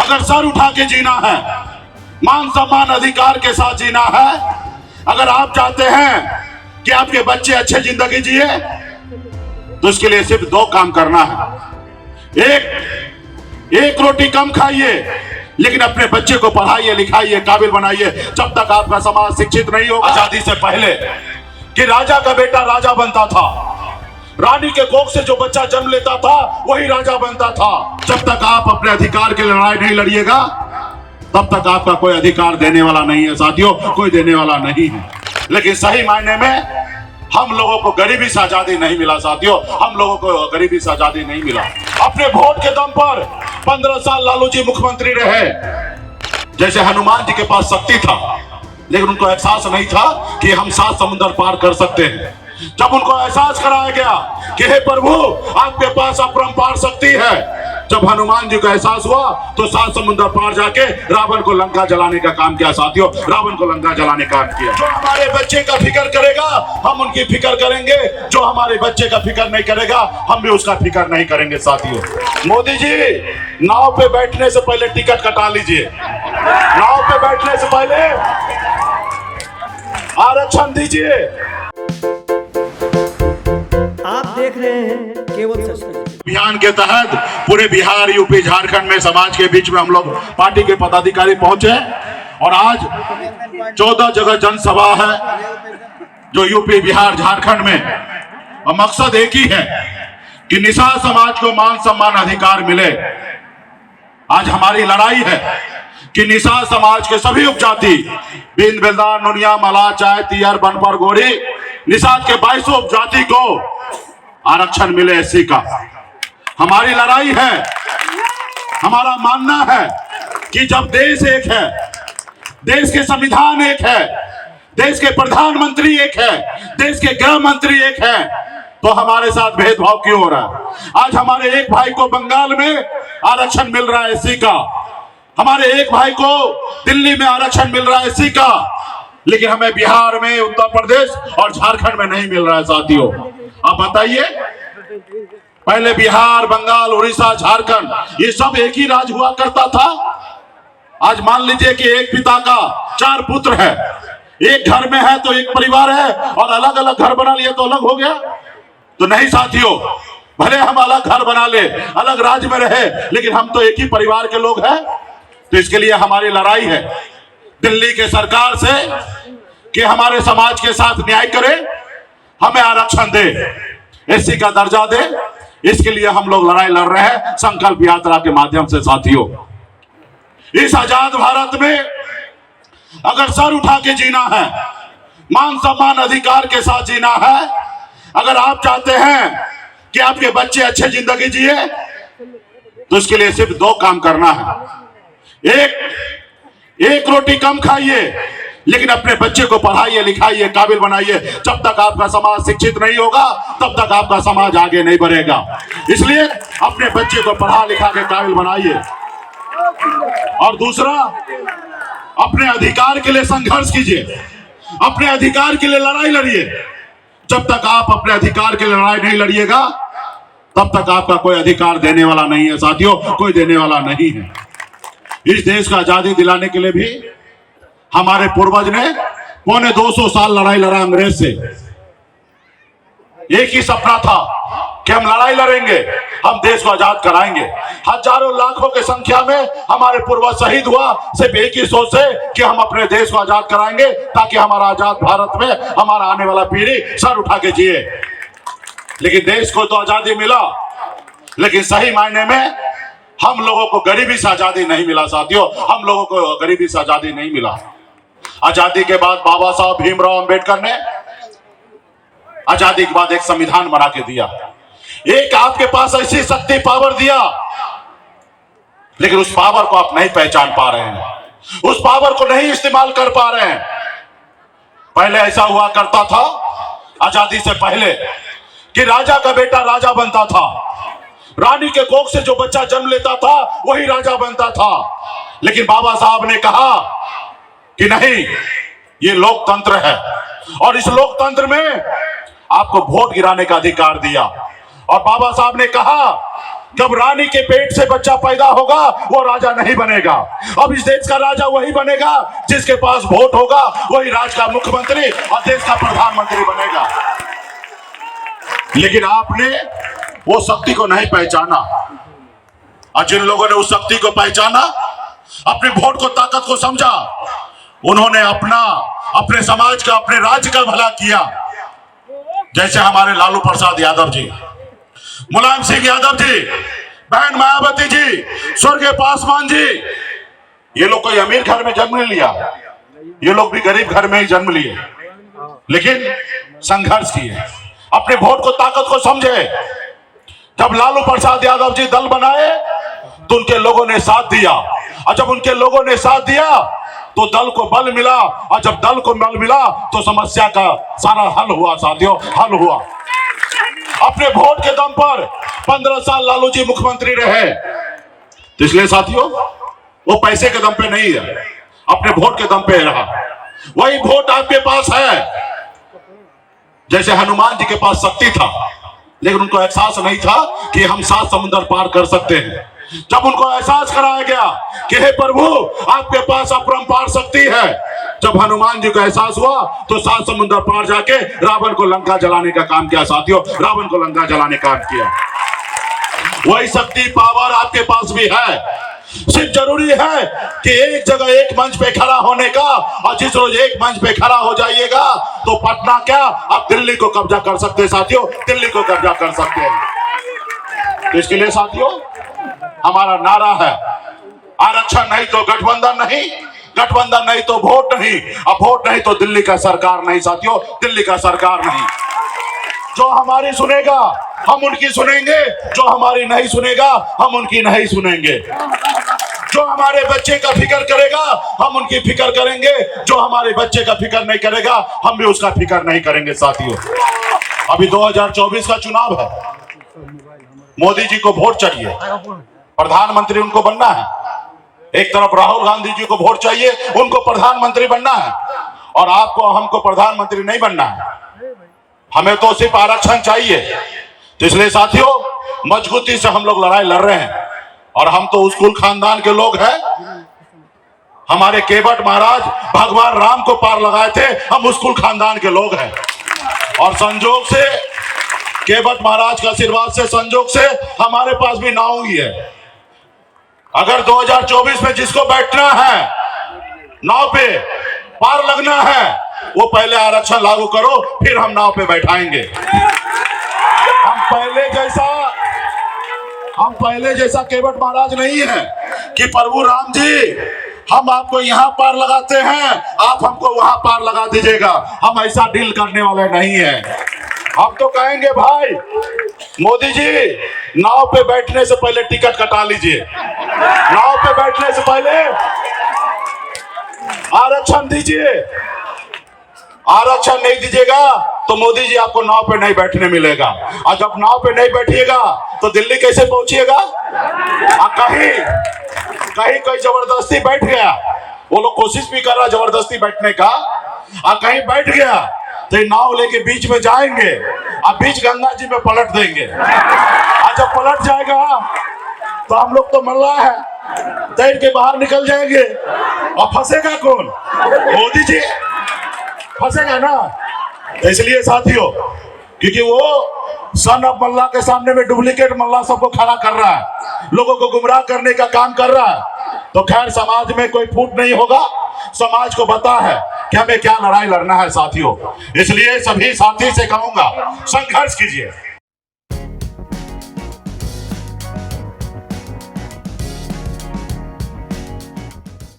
अगर सर उठा के जीना है, मान सम्मान अधिकार के साथ जीना है, अगर आप चाहते हैं कि आपके बच्चे अच्छे जिंदगी जिए, तो इसके लिए सिर्फ दो काम करना है। एक रोटी कम खाइए, लेकिन अपने बच्चे को पढ़ाइए, लिखाइए, काबिल बनाइए। जब तक आपका समाज शिक्षित नहीं होगा। आजादी से पहले कि राजा का बेटा राजा बनता था, रानी के कोख से जो बच्चा जन्म लेता था वही राजा बनता था। जब तक आप अपने अधिकार के लिए लड़ाई नहीं लड़िएगा, तब तक आपका कोई अधिकार देने वाला नहीं है साथियों, कोई देने वाला नहीं है। लेकिन सही मायने में हम लोगों को गरीबी से आजादी नहीं मिला साथियों, हम लोगों को गरीबी से आजादी नहीं मिला। अपने वोट के दम पर 15 साल लालू जी मुख्यमंत्री रहे। जैसे हनुमान जी के पास शक्ति था, लेकिन उनको एहसास नहीं था कि हम 7 समुद्र पार कर सकते हैं। जब उनको एहसास कराया गया कि हे प्रभु, आपके पास अपरंपार शक्ति है, जब हनुमान जी को एहसास हुआ तो 7 समुद्र पार जाके रावण को लंका जलाने का काम किया साथियों, रावण को लंका जलाने का काम किया। जो हमारे बच्चे का फिक्र करेगा हम उनकी फिक्र करेंगे, जो हमारे बच्चे का फिक्र नहीं करेगा हम भी उसका फिक्र नहीं करेंगे साथियों। मोदी जी, नाव पे बैठने से पहले टिकट कटा लीजिए, नाव पे बैठने से पहले आरक्षण दीजिए। आप देख रहे हैं केवल सच। अभियान के तहत पूरे बिहार, यूपी, झारखंड में समाज के बीच में हम लोग पार्टी के पदाधिकारी पहुंचे और आज 14 जगह जनसभा है जो यूपी, बिहार, झारखंड में। और मकसद एक ही है कि निषाद समाज को मान सम्मान अधिकार मिले। आज हमारी लड़ाई है कि निषाद समाज के सभी उपजाति, बिंद, बेलदार, नुनिया, मला, चाय, तियर, बनपर, गोरी, निषाद के 22 उपजाति को आरक्षण मिले एससी का। हमारी लड़ाई है, हमारा मानना है कि जब देश एक है, देश के संविधान एक है, देश के प्रधानमंत्री एक है, देश के गृह मंत्री एक है, तो हमारे साथ भेदभाव क्यों हो रहा है? आज हमारे एक भाई को बंगाल में आरक्षण मिल रहा है एससी का, हमारे एक भाई को दिल्ली में आरक्षण मिल रहा है एससी का, लेकिन हमें बिहार में, उत्तर प्रदेश और झारखंड में नहीं मिल रहा है साथियों। आप बताइए, पहले बिहार, बंगाल, उड़ीसा, झारखंड ये सब एक ही राज्य हुआ करता था। आज मान लीजिए कि एक पिता का 4 पुत्र है, एक घर में है तो एक परिवार है, और अलग अलग घर बना लिया तो अलग हो गया। तो नहीं साथियों, भले हम अलग घर बना ले, अलग राज्य में रहे, लेकिन हम तो एक ही परिवार के लोग हैं। तो इसके लिए हमारी लड़ाई है दिल्ली के सरकार से कि हमारे समाज के साथ न्याय करे, हमें आरक्षण दे, एससी का दर्जा दे। इसके लिए हम लोग लड़ाई लड़ रहे हैं संकल्प यात्रा के माध्यम से साथियों। इस आजाद भारत में अगर सर उठा के जीना है, मान सम्मान अधिकार के साथ जीना है, अगर आप चाहते हैं कि आपके बच्चे अच्छे जिंदगी जिए, तो इसके लिए सिर्फ 2 काम करना है। एक रोटी कम खाइए, लेकिन अपने बच्चे को पढ़ाइए, लिखाइए, काबिल बनाइए। जब तक आपका समाज शिक्षित नहीं होगा, तब तक आपका समाज आगे नहीं बढ़ेगा। इसलिए अपने बच्चे को पढ़ा लिखा के काबिल बनाइए। और दूसरा, अपने अधिकार के लिए संघर्ष कीजिए, अपने अधिकार के लिए लड़ाई लड़िए। जब तक आप अपने अधिकार के लिए लड़ाई नहीं लड़िएगा, तब तक आपका कोई अधिकार देने वाला नहीं है साथियों, कोई देने वाला नहीं है। इस देश को आजादी दिलाने के लिए भी हमारे पूर्वज ने 250 साल लड़ाई लड़ा अंग्रेज से। एक ही सपना था कि हम लड़ाई लड़ेंगे, हम देश को आजाद कराएंगे। हजारों लाखों की संख्या में हमारे पूर्वज शहीद हुआ, सिर्फ एक ही सोच से कि हम अपने देश को आजाद कराएंगे, ताकि हमारा आजाद भारत में हमारा आने वाला पीढ़ी सर उठा के जिए। लेकिन देश को तो आजादी मिला, लेकिन सही मायने में हम लोगों को गरीबी से आजादी नहीं मिला साथियों, हम लोगों को गरीबी से आजादी नहीं मिला। आजादी के बाद बाबा साहब भीमराव अंबेडकर ने आजादी के बाद एक संविधान बना के दिया, एक आपके पास ऐसी शक्ति पावर दिया, लेकिन उस पावर को आप नहीं पहचान पा रहे हैं, उस पावर को नहीं इस्तेमाल कर पा रहे हैं। पहले ऐसा हुआ करता था आजादी से पहले कि राजा का बेटा राजा बनता था, रानी के कोख से जो बच्चा जन्म लेता था वही राजा बनता था। लेकिन बाबा साहब ने कहा कि नहीं, ये लोकतंत्र है, और इस लोकतंत्र में आपको वोट गिराने का अधिकार दिया। और बाबा साहब ने कहा जब रानी के पेट से बच्चा पैदा होगा वो राजा नहीं बनेगा। अब इस देश का राजा वही बनेगा जिसके पास वोट होगा, वही राज का मुख्यमंत्री और देश का प्रधानमंत्री बनेगा। लेकिन आपने वो शक्ति को नहीं पहचाना, और जिन लोगों ने उस शक्ति को पहचाना, अपने वोट को, ताकत को समझा, उन्होंने अपने समाज का, अपने राज्य का भला किया। जैसे हमारे लालू प्रसाद यादव जी, मुलायम सिंह यादव जी, बहन मायावती जी, स्वर्गीय पासवान जी, ये लोग कोई अमीर घर में जन्म नहीं लिया, ये लोग भी गरीब घर में ही जन्म लिए, लेकिन संघर्ष किए, अपने वोट को, ताकत को समझे। जब लालू प्रसाद यादव जी दल बनाए तो उनके लोगों ने साथ दिया, और जब उनके लोगों ने साथ दिया तो दल को बल मिला, और जब दल को बल मिला तो समस्या का सारा हल हुआ साथियों, हल हुआ। अपने वोट के दम पर 15 साल लालू जी मुख्यमंत्री रहे, तो इसलिए साथियों वो पैसे के दम पे नहीं है, अपने वोट के दम पे रहा। वही वोट आपके पास है। जैसे हनुमान जी के पास शक्ति था, लेकिन उनको एहसास नहीं था कि हम 7 समुद्र पार कर सकते हैं। जब उनको एहसास कराया गया कि हे प्रभु आपके पास अपरंपार शक्ति है, जब हनुमान जी को एहसास हुआ तो 7 समुद्र पार जाके रावण को लंका जलाने का काम किया साथियों, रावण को लंका जलाने का काम किया। वही शक्ति, पावर आपके पास भी है। सिर्फ जरूरी है कि एक जगह, एक मंच पे खड़ा होने का, और जिस रोज एक मंच पे खड़ा हो जाइएगा तो पटना क्या, आप दिल्ली को कब्जा कर सकते हैं साथियों, दिल्ली को कब्जा कर सकते हैं। तो इसके लिए साथियों हमारा नारा है, आरक्षण नहीं तो गठबंधन नहीं, गठबंधन नहीं तो वोट नहीं, अब वोट नहीं तो दिल्ली का सरकार नहीं साथियों, दिल्ली का सरकार नहीं। जो हमारी सुनेगा हम उनकी सुनेंगे, जो हमारी नहीं सुनेगा हम उनकी नहीं सुनेंगे। जो हमारे बच्चे का फिक्र करेगा हम उनकी फिक्र करेंगे, जो हमारे बच्चे का फिक्र नहीं करेगा हम भी उसका फिक्र नहीं करेंगे साथियों। अभी 2024 का चुनाव है, मोदी जी को वोट चाहिए, प्रधानमंत्री उनको बनना है। एक तरफ राहुल गांधी जी को वोट चाहिए, उनको प्रधानमंत्री बनना है, और आपको हमको प्रधानमंत्री नहीं बनना है, हमें तो सिर्फ आरक्षण चाहिए। तो इसलिए साथियों मजबूती से हम लोग लड़ाई लड़ रहे हैं, और हम तो उस कुल खानदान के लोग हैं। हमारे केवट महाराज भगवान राम को पार लगाए थे, हम उस कुल खानदान के लोग हैं, और संजोग से केवट महाराज का आशीर्वाद से, संजोग से हमारे पास भी नाव ही है। अगर 2024 में जिसको बैठना है नाव पे, पार लगना है, वो पहले आरक्षण लागू करो, फिर हम नाव पे बैठाएंगे। हम पहले जैसा केवट महाराज नहीं है कि प्रभु राम जी हम आपको यहाँ पार लगाते हैं, आप हमको वहां पार लगा दीजिएगा। हम ऐसा डील करने वाले नहीं है। हम तो कहेंगे भाई मोदी जी नाव पे बैठने से पहले टिकट कटा लीजिए, नाव पे बैठने से पहले आरक्षण दीजिए। आरक्षण नहीं दीजिएगा तो मोदी जी आपको नाव पे नहीं बैठने मिलेगा, और जब नाव पे नहीं बैठिएगा तो दिल्ली कैसे पहुंचिएगा? कहीं कोई जबरदस्ती बैठ गया, वो लोग कोशिश भी कर रहा जबरदस्ती बैठने का, और कहीं बैठ गया तो नाव लेके बीच में जाएंगे, और बीच गंगा जी में पलट देंगे, और जब पलट जाएगा तो हम लोग तो मल्ला है, तैर के बाहर निकल जाएंगे, और फंसेगा कौन? मोदी जी फंसेगा ना। इसलिए साथियों, क्योंकि वो सन ऑफ मल्ला के सामने में डुप्लीकेट मल्ला सबको खड़ा कर रहा है, लोगों को गुमराह करने का काम कर रहा है। तो खैर समाज में कोई फूट नहीं होगा, समाज को पता है कि हमें क्या लड़ाई लड़ना है साथियों। इसलिए सभी साथी से कहूंगा संघर्ष कीजिए।